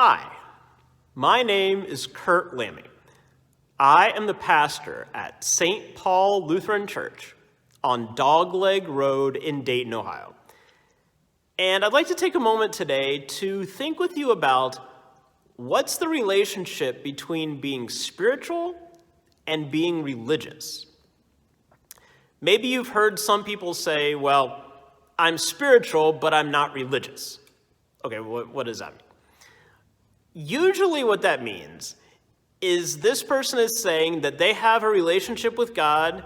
Hi, my name is Kurt Lammy. I am the pastor at St Paul Lutheran Church on Dogleg Road in Dayton, Ohio. And I'd like to take a moment today to think with you about what's the relationship between being spiritual and being religious. Maybe you've heard some people say, well, I'm spiritual, but I'm not religious. Okay, what does that mean? Usually what that means is this person is saying that they have a relationship with God.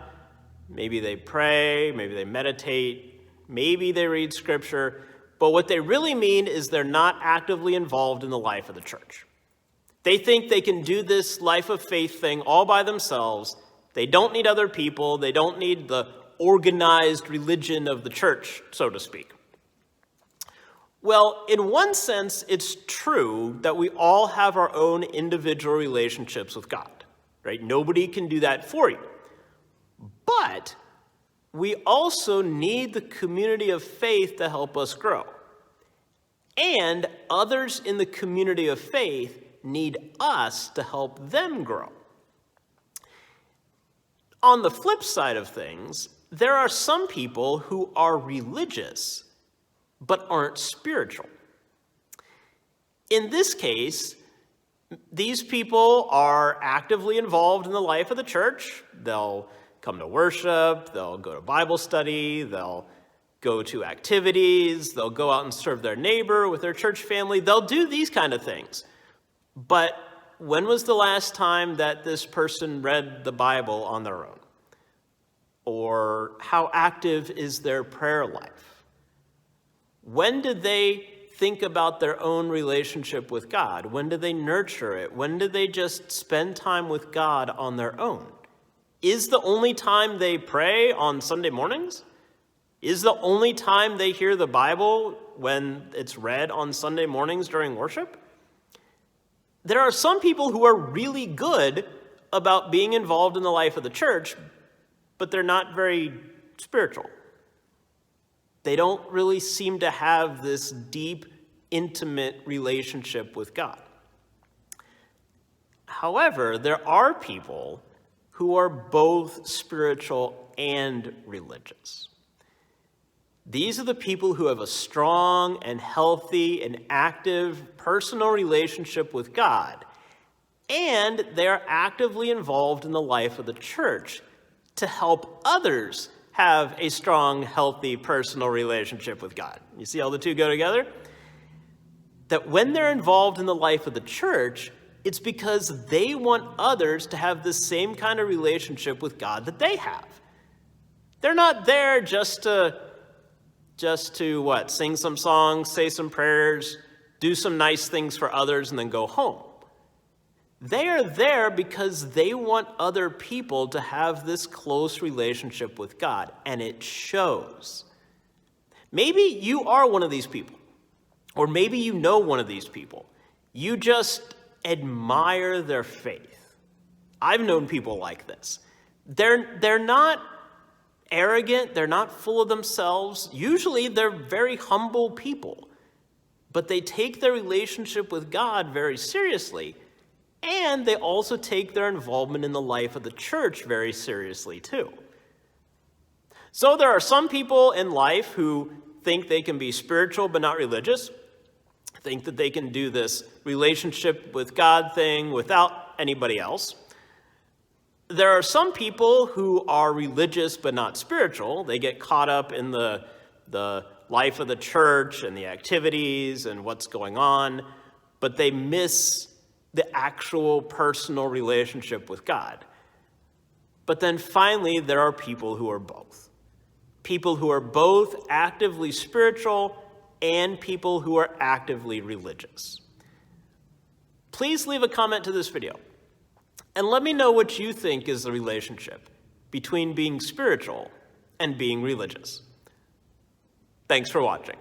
Maybe they pray, maybe they meditate, maybe they read scripture, but what they really mean is they're not actively involved in the life of the church. They think they can do this life of faith thing all by themselves. They don't need other people. They don't need the organized religion of the church, so to speak. Well, in one sense, it's true that we all have our own individual relationships with God, right? Nobody can do that for you. But we also need the community of faith to help us grow. And others in the community of faith need us to help them grow. On the flip side of things, there are some people who are religious but aren't spiritual. In this case, these people are actively involved in the life of the church. They'll come to worship, they'll go to Bible study, they'll go to activities, they'll go out and serve their neighbor with their church family. They'll do these kind of things. But when was the last time that this person read the Bible on their own? Or how active is their prayer life? When did they think about their own relationship with God? When did they nurture it? When did they just spend time with God on their own? Is the only time they pray on Sunday mornings? Is the only time they hear the Bible when it's read on Sunday mornings during worship? There are some people who are really good about being involved in the life of the church, but they're not very spiritual. They don't really seem to have this deep, intimate relationship with God. However, there are people who are both spiritual and religious. These are the people who have a strong and healthy and active personal relationship with God, and they are actively involved in the life of the church to help others have a strong, healthy, personal relationship with God. You see how the two go together? That when they're involved in the life of the church, it's because they want others to have the same kind of relationship with God that they have. They're not there just to sing some songs, say some prayers, do some nice things for others, and then go home. They are there because they want other people to have this close relationship with God, and it shows. Maybe you are one of these people, or maybe you know one of these people. You just admire their faith. I've known people like this. They're not arrogant, they're not full of themselves. Usually they're very humble people, but they take their relationship with God very seriously. And they also take their involvement in the life of the church very seriously, too. So there are some people in life who think they can be spiritual but not religious, think that they can do this relationship with God thing without anybody else. There are some people who are religious but not spiritual. They get caught up in the life of the church and the activities and what's going on, but they miss the actual personal relationship with God. But then finally, there are people who are both. People who are both actively spiritual and people who are actively religious. Please leave a comment to this video and let me know what you think is the relationship between being spiritual and being religious. Thanks for watching.